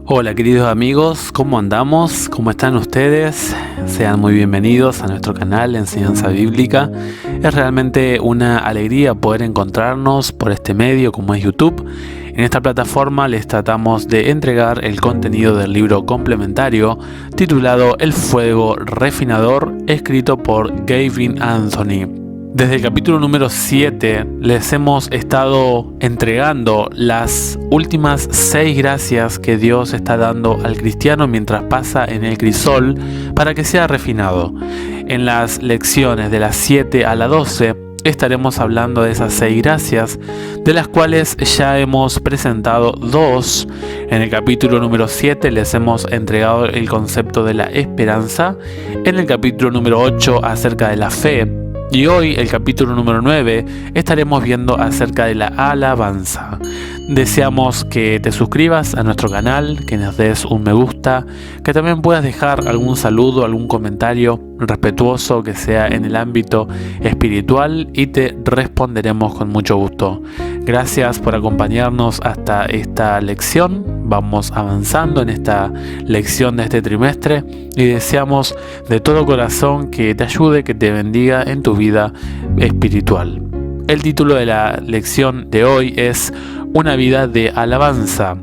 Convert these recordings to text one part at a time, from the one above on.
Hola queridos amigos, ¿cómo andamos? ¿Cómo están ustedes? Sean muy bienvenidos a nuestro canal de Enseñanza Bíblica. Es realmente una alegría poder encontrarnos por este medio como es YouTube. En esta plataforma les tratamos de entregar el contenido del libro complementario titulado El Fuego Refinador, escrito por Gavin Anthony. Desde el capítulo número 7 les hemos estado entregando las últimas 6 gracias que Dios está dando al cristiano mientras pasa en el crisol para que sea refinado. En las lecciones de las 7 a la 12 estaremos hablando de esas 6 gracias, de las cuales ya hemos presentado 2. En el capítulo número 7 les hemos entregado el concepto de la esperanza, en el capítulo número 8 acerca de la fe. Y hoy, el capítulo número 9, estaremos viendo acerca de la alabanza. Deseamos que te suscribas a nuestro canal, que nos des un me gusta, que también puedas dejar algún saludo, algún comentario respetuoso que sea en el ámbito espiritual y te responderemos con mucho gusto. Gracias por acompañarnos hasta esta lección. Vamos avanzando en esta lección de este trimestre y deseamos de todo corazón que te ayude, que te bendiga en tu vida espiritual. El título de la lección de hoy es Una vida de alabanza.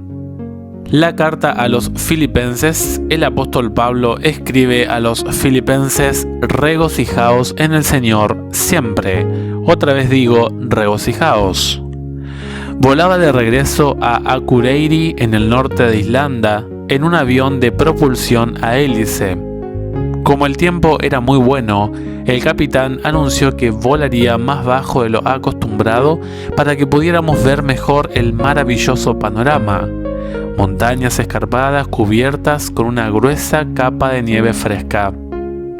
La carta a los Filipenses, el apóstol Pablo escribe a los Filipenses: regocijaos en el Señor siempre. Otra vez digo, regocijaos. Volaba de regreso a Akureyri, en el norte de Islanda, en un avión de propulsión a hélice. Como el tiempo era muy bueno, el capitán anunció que volaría más bajo de lo acostumbrado para que pudiéramos ver mejor el maravilloso panorama. Montañas escarpadas cubiertas con una gruesa capa de nieve fresca.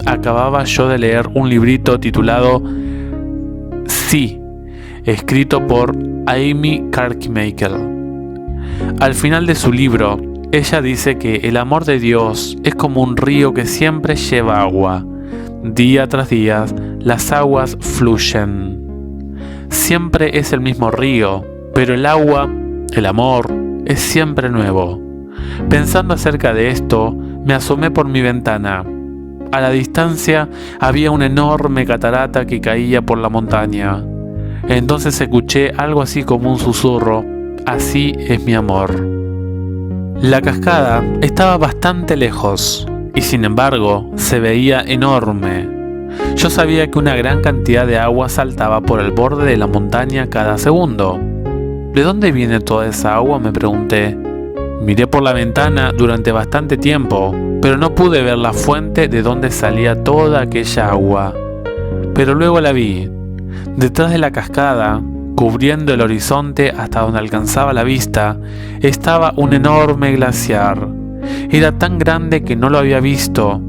Acababa yo de leer un librito titulado Sí, escrito por Amy Carmichael. Al final de su libro, ella dice que el amor de Dios es como un río que siempre lleva agua. Día tras día, las aguas fluyen. Siempre es el mismo río, pero el agua, el amor, es siempre nuevo. Pensando acerca de esto, me asomé por mi ventana. A la distancia había una enorme catarata que caía por la montaña. Entonces escuché algo así como un susurro: así es mi amor. La cascada estaba bastante lejos y sin embargo se veía enorme. Yo sabía que una gran cantidad de agua saltaba por el borde de la montaña cada segundo. ¿De dónde viene toda esa agua?, me pregunté. Miré por la ventana durante bastante tiempo, pero no pude ver la fuente de donde salía toda aquella agua. Pero luego la vi. Detrás de la cascada, cubriendo el horizonte hasta donde alcanzaba la vista, estaba un enorme glaciar. Era tan grande que no lo había visto.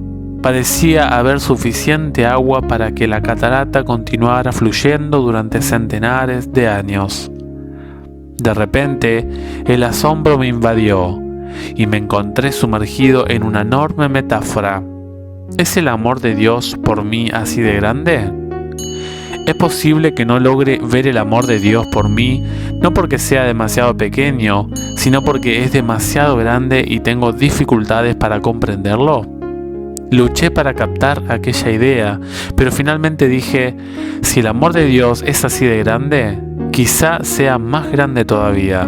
Parecía haber suficiente agua para que la catarata continuara fluyendo durante centenares de años. De repente, el asombro me invadió y me encontré sumergido en una enorme metáfora. ¿Es el amor de Dios por mí así de grande? Es posible que no logre ver el amor de Dios por mí, no porque sea demasiado pequeño, sino porque es demasiado grande y tengo dificultades para comprenderlo. Luché para captar aquella idea, pero finalmente dije: si el amor de Dios es así de grande, quizá sea más grande todavía.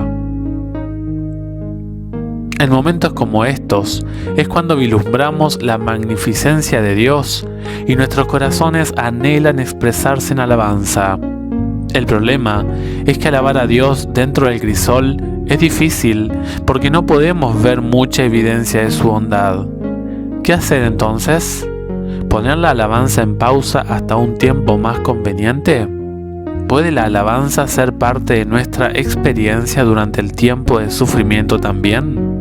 En momentos como estos es cuando vislumbramos la magnificencia de Dios y nuestros corazones anhelan expresarse en alabanza. El problema es que alabar a Dios dentro del crisol es difícil porque no podemos ver mucha evidencia de su bondad. ¿Qué hacer entonces? ¿Poner la alabanza en pausa hasta un tiempo más conveniente? ¿Puede la alabanza ser parte de nuestra experiencia durante el tiempo de sufrimiento también?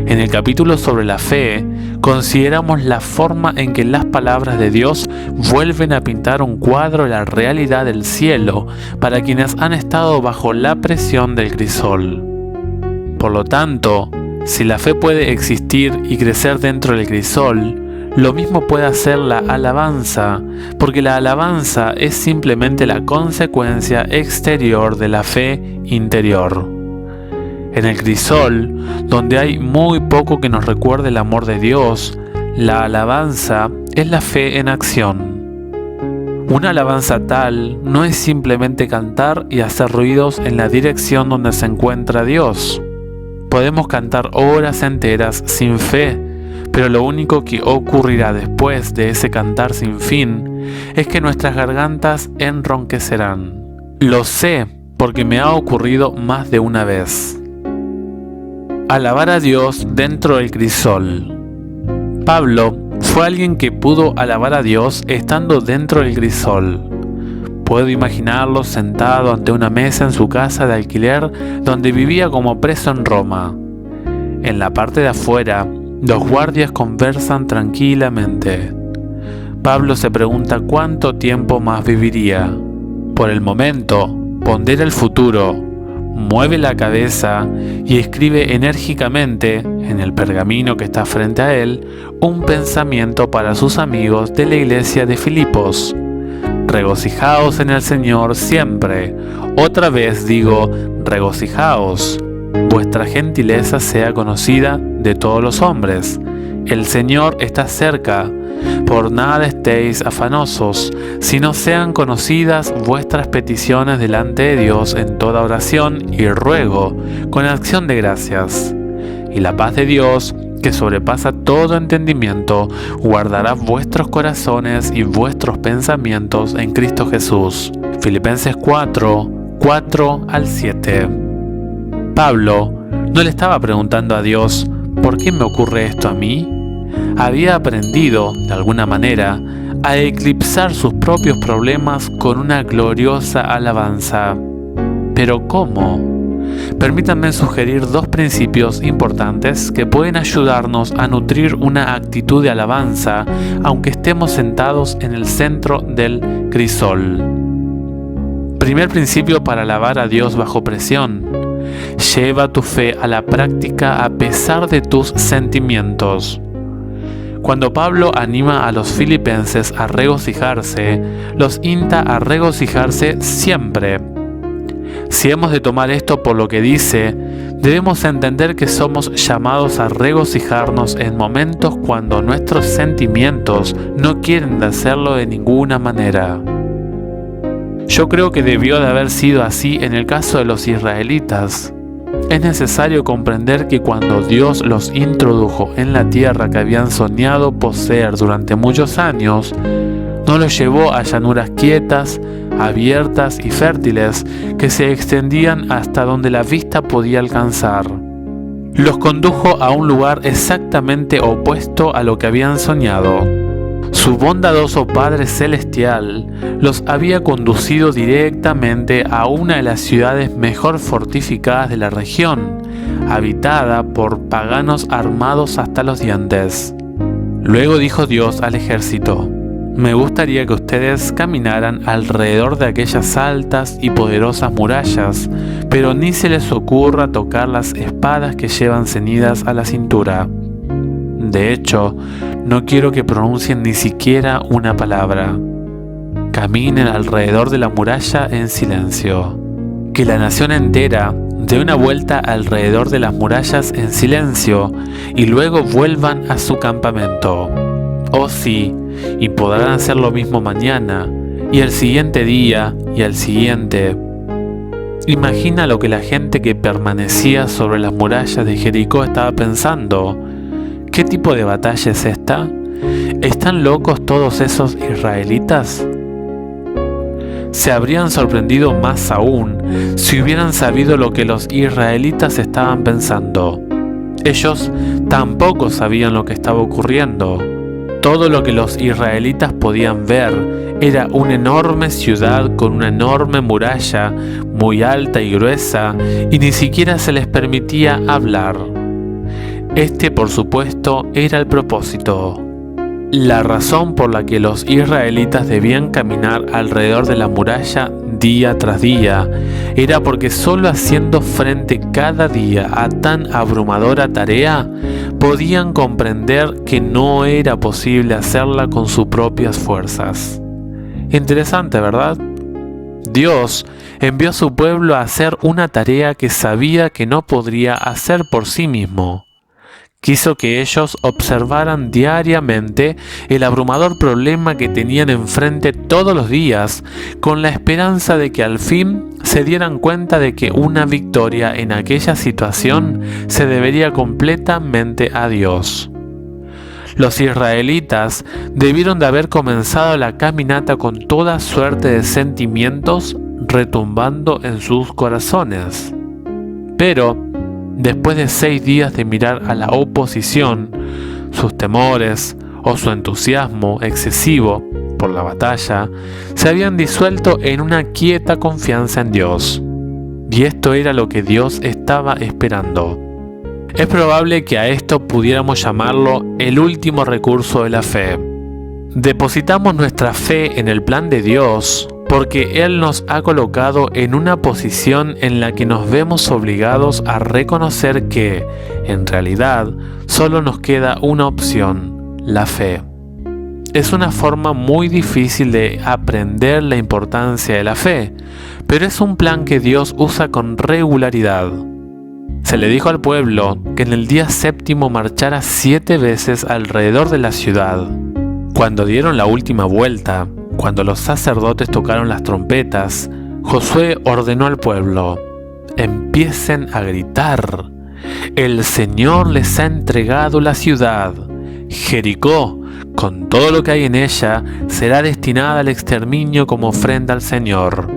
En el capítulo sobre la fe, consideramos la forma en que las palabras de Dios vuelven a pintar un cuadro de la realidad del cielo para quienes han estado bajo la presión del crisol. Por lo tanto, si la fe puede existir y crecer dentro del crisol, lo mismo puede hacer la alabanza, porque la alabanza es simplemente la consecuencia exterior de la fe interior. En el crisol, donde hay muy poco que nos recuerde el amor de Dios, la alabanza es la fe en acción. Una alabanza tal no es simplemente cantar y hacer ruidos en la dirección donde se encuentra Dios. Podemos cantar horas enteras sin fe, pero lo único que ocurrirá después de ese cantar sin fin es que nuestras gargantas enronquecerán. Lo sé porque me ha ocurrido más de una vez. Alabar a Dios dentro del crisol. Pablo fue alguien que pudo alabar a Dios estando dentro del crisol. Puedo imaginarlo sentado ante una mesa en su casa de alquiler donde vivía como preso en Roma. En la parte de afuera, los guardias conversan tranquilamente. Pablo se pregunta cuánto tiempo más viviría. Por el momento, pondera el futuro, mueve la cabeza y escribe enérgicamente, en el pergamino que está frente a él, un pensamiento para sus amigos de la iglesia de Filipos. Regocijaos en el Señor siempre. Otra vez digo, regocijaos. Vuestra gentileza sea conocida de todos los hombres. El Señor está cerca. Por nada estéis afanosos, sino sean conocidas vuestras peticiones delante de Dios en toda oración y ruego, con acción de gracias. Y la paz de Dios, que sobrepasa todo entendimiento, guardará vuestros corazones y vuestros pensamientos en Cristo Jesús. Filipenses 4, 4 al 7. Pablo no le estaba preguntando a Dios, ¿por qué me ocurre esto a mí? Había aprendido, de alguna manera, a eclipsar sus propios problemas con una gloriosa alabanza. ¿Pero cómo? Permítanme sugerir dos principios importantes que pueden ayudarnos a nutrir una actitud de alabanza, aunque estemos sentados en el centro del crisol. Primer principio para alabar a Dios bajo presión. Lleva tu fe a la práctica a pesar de tus sentimientos. Cuando Pablo anima a los filipenses a regocijarse, los insta a regocijarse siempre. Si hemos de tomar esto por lo que dice, debemos entender que somos llamados a regocijarnos en momentos cuando nuestros sentimientos no quieren hacerlo de ninguna manera. Yo creo que debió de haber sido así en el caso de los israelitas. Es necesario comprender que cuando Dios los introdujo en la tierra que habían soñado poseer durante muchos años, no los llevó a llanuras quietas, abiertas y fértiles que se extendían hasta donde la vista podía alcanzar. Los condujo a un lugar exactamente opuesto a lo que habían soñado. Su bondadoso Padre Celestial los había conducido directamente a una de las ciudades mejor fortificadas de la región, habitada por paganos armados hasta los dientes. Luego dijo Dios al ejército: me gustaría que ustedes caminaran alrededor de aquellas altas y poderosas murallas, pero ni se les ocurra tocar las espadas que llevan ceñidas a la cintura. De hecho, no quiero que pronuncien ni siquiera una palabra. Caminen alrededor de la muralla en silencio. Que la nación entera dé una vuelta alrededor de las murallas en silencio y luego vuelvan a su campamento. Oh sí, y podrán hacer lo mismo mañana, y el siguiente día, y el siguiente. Imagina lo que la gente que permanecía sobre las murallas de Jericó estaba pensando. ¿Qué tipo de batalla es esta? ¿Están locos todos esos israelitas? Se habrían sorprendido más aún si hubieran sabido lo que los israelitas estaban pensando. Ellos tampoco sabían lo que estaba ocurriendo. Todo lo que los israelitas podían ver era una enorme ciudad con una enorme muralla muy alta y gruesa, y ni siquiera se les permitía hablar. Este, por supuesto, era el propósito. La razón por la que los israelitas debían caminar alrededor de la muralla día tras día era porque solo haciendo frente cada día a tan abrumadora tarea podían comprender que no era posible hacerla con sus propias fuerzas. Interesante, ¿verdad? Dios envió a su pueblo a hacer una tarea que sabía que no podría hacer por sí mismo. Quiso que ellos observaran diariamente el abrumador problema que tenían enfrente todos los días, con la esperanza de que al fin se dieran cuenta de que una victoria en aquella situación se debería completamente a Dios. Los israelitas debieron de haber comenzado la caminata con toda suerte de sentimientos retumbando en sus corazones. Pero, después de 6 días de mirar a la oposición, sus temores o su entusiasmo excesivo por la batalla se habían disuelto en una quieta confianza en Dios. Y esto era lo que Dios estaba esperando. Es probable que a esto pudiéramos llamarlo el último recurso de la fe. Depositamos nuestra fe en el plan de Dios porque Él nos ha colocado en una posición en la que nos vemos obligados a reconocer que, en realidad, solo nos queda una opción: la fe. Es una forma muy difícil de aprender la importancia de la fe, pero es un plan que Dios usa con regularidad. Se le dijo al pueblo que en el día 7º marchara 7 veces alrededor de la ciudad. Cuando dieron la última vuelta, cuando los sacerdotes tocaron las trompetas, Josué ordenó al pueblo: empiecen a gritar. El Señor les ha entregado la ciudad. Jericó, con todo lo que hay en ella, será destinada al exterminio como ofrenda al Señor.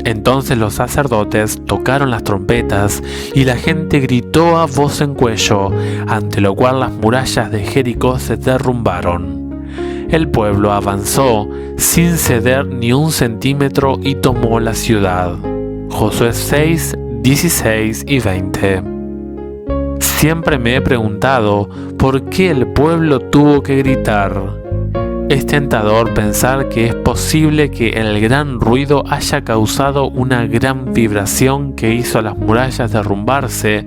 Entonces los sacerdotes tocaron las trompetas y la gente gritó a voz en cuello, ante lo cual las murallas de Jericó se derrumbaron. El pueblo avanzó sin ceder ni un centímetro y tomó la ciudad. Josué 6, 16 y 20. Siempre me he preguntado por qué el pueblo tuvo que gritar. Es tentador pensar que es posible que el gran ruido haya causado una gran vibración que hizo a las murallas derrumbarse,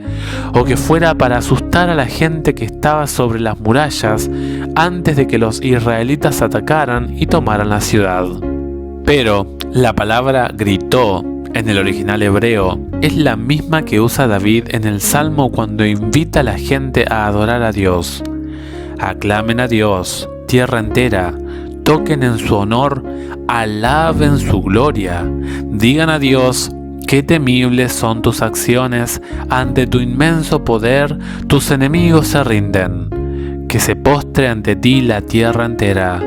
o que fuera para asustar a la gente que estaba sobre las murallas antes de que los israelitas atacaran y tomaran la ciudad. Pero la palabra gritó en el original hebreo es la misma que usa David en el Salmo cuando invita a la gente a adorar a Dios. Aclamen a Dios, tierra entera, toquen en su honor, alaben su gloria, digan a Dios, qué temibles son tus acciones, ante tu inmenso poder tus enemigos se rinden, que se postre ante ti la tierra entera,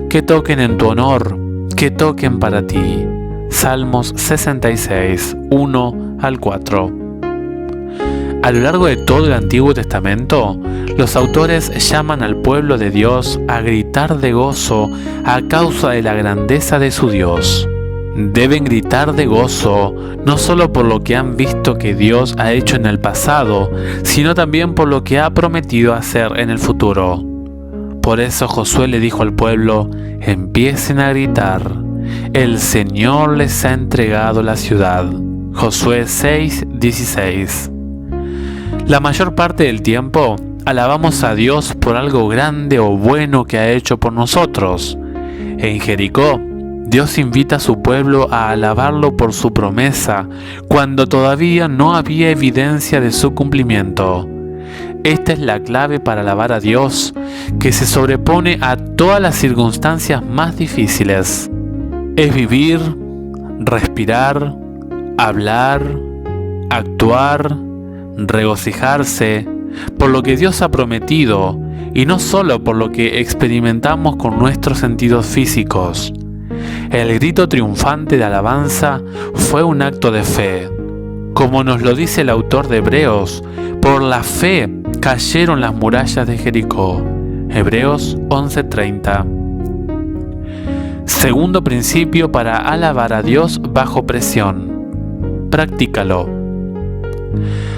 que toquen en tu honor, que toquen para ti. Salmos 66, 1 al 4. A lo largo de todo el Antiguo Testamento, los autores llaman al pueblo de Dios a gritar de gozo a causa de la grandeza de su Dios. Deben gritar de gozo no solo por lo que han visto que Dios ha hecho en el pasado, sino también por lo que ha prometido hacer en el futuro. Por eso Josué le dijo al pueblo: empiecen a gritar, el Señor les ha entregado la ciudad. Josué 6, 16. La mayor parte del tiempo alabamos a Dios por algo grande o bueno que ha hecho por nosotros. En Jericó, Dios invita a su pueblo a alabarlo por su promesa, cuando todavía no había evidencia de su cumplimiento. Esta es la clave para alabar a Dios, que se sobrepone a todas las circunstancias más difíciles. Es vivir, respirar, hablar, actuar, regocijarse por lo que Dios ha prometido y no solo por lo que experimentamos con nuestros sentidos físicos. El grito triunfante de alabanza fue un acto de fe. Como nos lo dice el autor de Hebreos, por la fe cayeron las murallas de Jericó. Hebreos 11:30. Segundo principio para alabar a Dios bajo presión. Practícalo.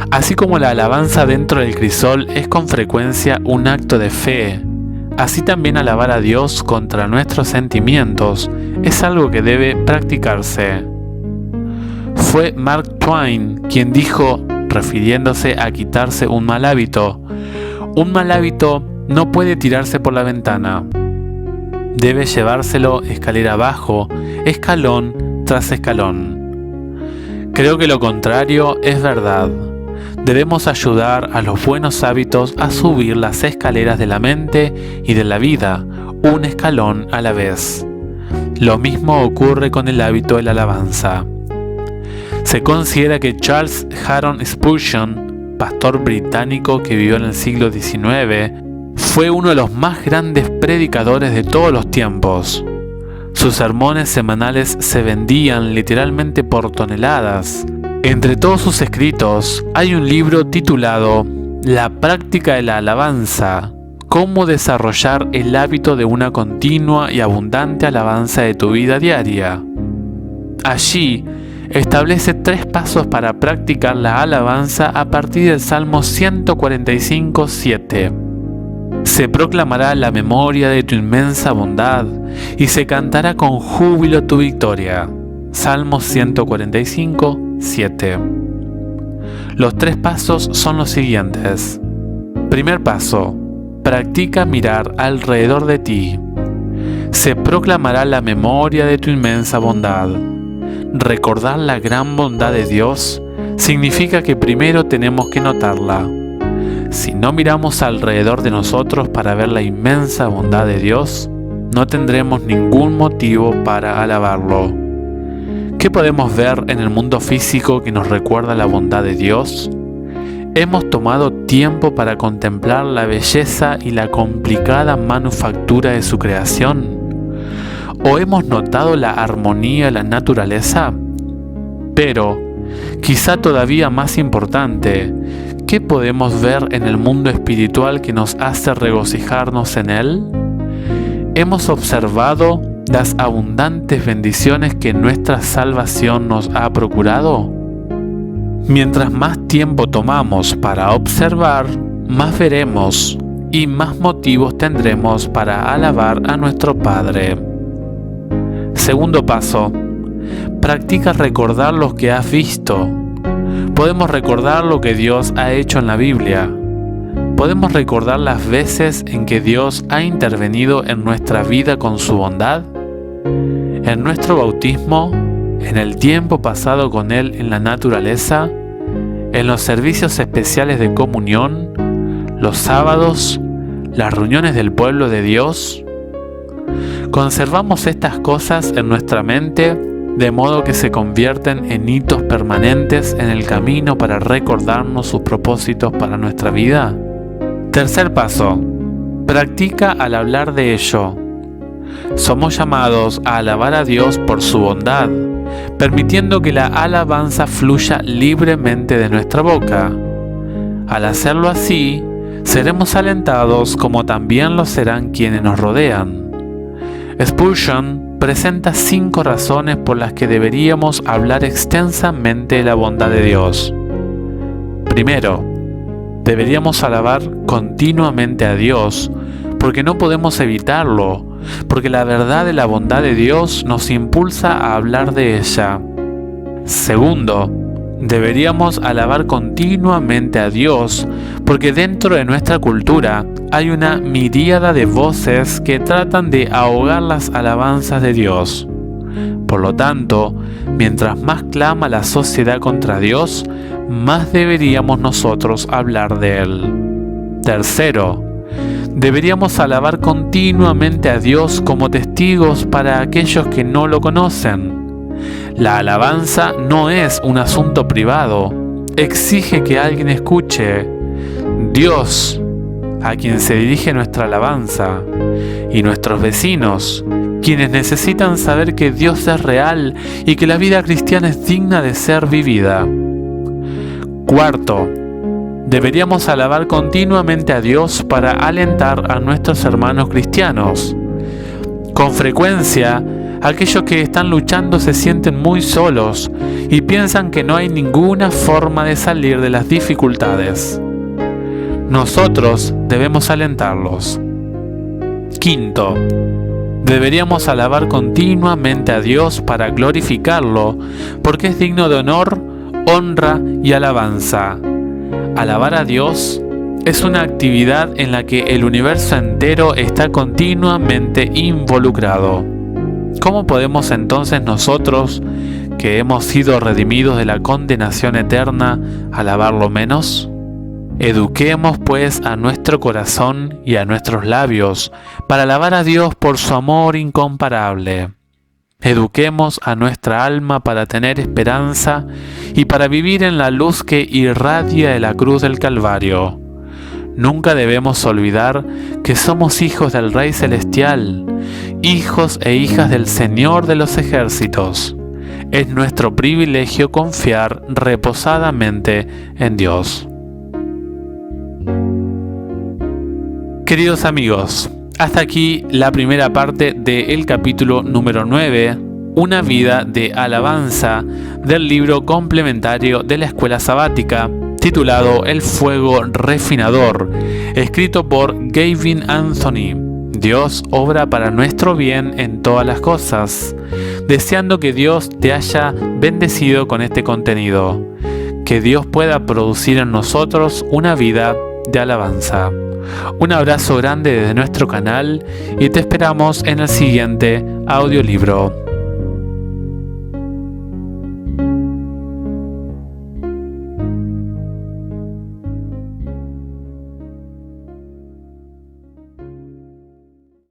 Así como la alabanza dentro del crisol es con frecuencia un acto de fe, así también alabar a Dios contra nuestros sentimientos es algo que debe practicarse. Fue Mark Twain quien dijo, refiriéndose a quitarse un mal hábito: Un mal hábito no puede tirarse por la ventana. Debe llevárselo escalera abajo, escalón tras escalón. Creo que lo contrario es verdad. Debemos ayudar a los buenos hábitos a subir las escaleras de la mente y de la vida, un escalón a la vez. Lo mismo ocurre con el hábito de la alabanza. Se considera que Charles Haddon Spurgeon, pastor británico que vivió en el siglo XIX, fue uno de los más grandes predicadores de todos los tiempos. Sus sermones semanales se vendían literalmente por toneladas. Entre todos sus escritos hay un libro titulado La práctica de la alabanza, cómo desarrollar el hábito de una continua y abundante alabanza de tu vida diaria. Allí establece 3 pasos para practicar la alabanza a partir del Salmo 145:7. Se proclamará la memoria de tu inmensa bondad y se cantará con júbilo tu victoria. Salmo 145:7. Los 3 pasos son los siguientes. Primer paso: practica mirar alrededor de ti. Se proclamará la memoria de tu inmensa bondad. Recordar la gran bondad de Dios significa que primero tenemos que notarla. Si no miramos alrededor de nosotros para ver la inmensa bondad de Dios, no tendremos ningún motivo para alabarlo. ¿Qué podemos ver en el mundo físico que nos recuerda la bondad de Dios? ¿Hemos tomado tiempo para contemplar la belleza y la complicada manufactura de su creación? ¿O hemos notado la armonía de la naturaleza? Pero, quizá todavía más importante, ¿qué podemos ver en el mundo espiritual que nos hace regocijarnos en él? ¿Hemos observado las abundantes bendiciones que nuestra salvación nos ha procurado? Mientras más tiempo tomamos para observar, más veremos y más motivos tendremos para alabar a nuestro Padre. Segundo paso: practica recordar lo que has visto. Podemos recordar lo que Dios ha hecho en la Biblia. ¿Podemos recordar las veces en que Dios ha intervenido en nuestra vida con su bondad? En nuestro bautismo, en el tiempo pasado con Él en la naturaleza, en los servicios especiales de comunión, los sábados, las reuniones del pueblo de Dios. Conservamos estas cosas en nuestra mente de modo que se convierten en hitos permanentes en el camino para recordarnos sus propósitos para nuestra vida. Tercer paso: practica al hablar de ello. Somos llamados a alabar a Dios por su bondad, permitiendo que la alabanza fluya libremente de nuestra boca. Al hacerlo así, seremos alentados como también lo serán quienes nos rodean. Spurgeon presenta 5 razones por las que deberíamos hablar extensamente de la bondad de Dios. Primero, deberíamos alabar continuamente a Dios, porque no podemos evitarlo, porque la verdad de la bondad de Dios nos impulsa a hablar de ella. Segundo, deberíamos alabar continuamente a Dios, porque dentro de nuestra cultura hay una miríada de voces que tratan de ahogar las alabanzas de Dios. Por lo tanto, mientras más clama la sociedad contra Dios, más deberíamos nosotros hablar de Él. Tercero, deberíamos alabar continuamente a Dios como testigos para aquellos que no lo conocen. La alabanza no es un asunto privado, exige que alguien escuche. Dios, a quien se dirige nuestra alabanza, y nuestros vecinos, quienes necesitan saber que Dios es real y que la vida cristiana es digna de ser vivida. Cuarto, deberíamos alabar continuamente a Dios para alentar a nuestros hermanos cristianos. Con frecuencia, aquellos que están luchando se sienten muy solos y piensan que no hay ninguna forma de salir de las dificultades. Nosotros debemos alentarlos. Quinto, deberíamos alabar continuamente a Dios para glorificarlo, porque es digno de honor, honra y alabanza. Alabar a Dios Es una actividad en la que el universo entero está continuamente involucrado. ¿Cómo podemos entonces nosotros, que hemos sido redimidos de la condenación eterna, alabarlo menos? Eduquemos pues a nuestro corazón y a nuestros labios para alabar a Dios por su amor incomparable. Eduquemos a nuestra alma para tener esperanza y para vivir en la luz que irradia de la cruz del Calvario. Nunca debemos olvidar que somos hijos del Rey Celestial, hijos e hijas del Señor de los ejércitos. Es nuestro privilegio confiar reposadamente en Dios. Queridos amigos, hasta aquí la primera parte del capítulo número 9, Una vida de alabanza, del libro complementario de la Escuela Sabática, titulado El Fuego Refinador, escrito por Gavin Anthony. Dios obra para nuestro bien en todas las cosas, deseando que Dios te haya bendecido con este contenido, que Dios pueda producir en nosotros una vida de alabanza. Un abrazo grande desde nuestro canal y te esperamos en el siguiente audiolibro.